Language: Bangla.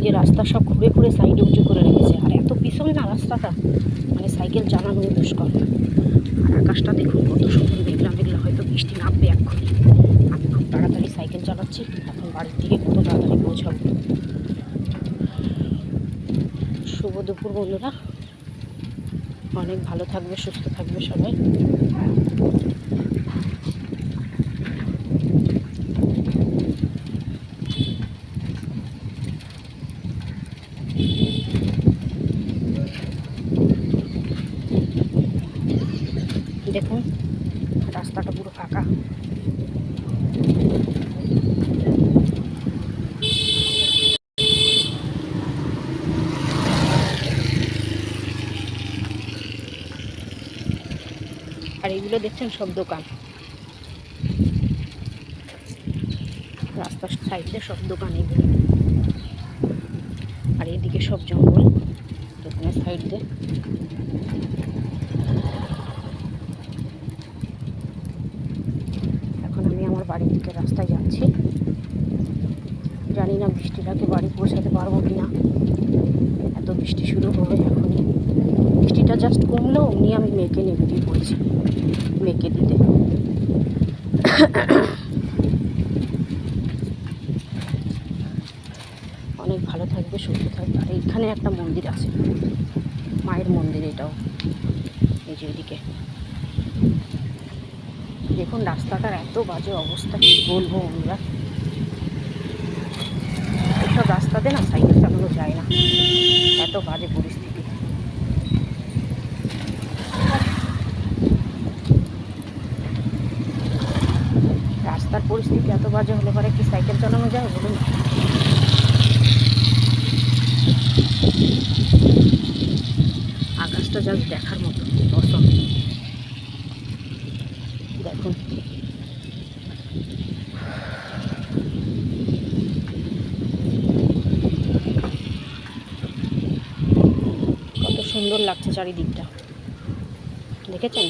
চারিদিকে রাস্তা সব ঘুরে ঘুরে সাইডে উঁচু করে রেখেছে। আর এত পিছলে না রাস্তাটা, মানে সাইকেল চালানো দুষ্কর। আর আকাশটা দেখুন কত সুন্দর মেঘলা মেঘলা, হয়তো বৃষ্টি নামবে এক্ষুনি। আমি খুব তাড়াতাড়ি সাইকেল চালাচ্ছি, এখন বাড়ির দিকে কত তাড়াতাড়ি পৌঁছাবো। শুভ দুপুর বন্ধুরা, অনেক ভালো থাকবে, সুস্থ থাকবে সবাই। দেখুন রাস্তাটা পুরো ফাঁকা। আর এগুলো দেখছেন সব দোকান, রাস্তার সাইডে সব দোকান এগুলো। আর এইদিকে সব জঙ্গল দোকানের সাইড দিয়ে। এখন আমি আমার বাড়ির দিকে রাস্তায় যাচ্ছি, জানি না বৃষ্টির আগে বাড়ি পৌঁছাতে পারবো কি না। এত বৃষ্টি শুরু হবে এখনই। বৃষ্টিটা জাস্ট কমলো, অমনি আমি মেয়েকে নিয়ে বেরিয়ে পড়েছি মেয়েকে দিতে। অনেক ভালো থাকবে, সুস্থ থাকবে। আর এইখানে একটা মন্দির আছে, মায়ের মন্দির এটাও, এই যে এদিকে দেখুন রাস্তাটার এত বাজে অবস্থা, কি বলবো আমরা। এইসব রাস্তাতে না সাইকেল চালানো যায় না, এত বাজে পরিস্থিতি। রাস্তার পরিস্থিতি এত বাজে হলে পরে কি সাইকেল চালানো যায় বলুন? আকাশটা জাস্ট দেখার মতো অসম। দেখুন কত সুন্দর লাগছে চারিদিকটা, দেখেছেন?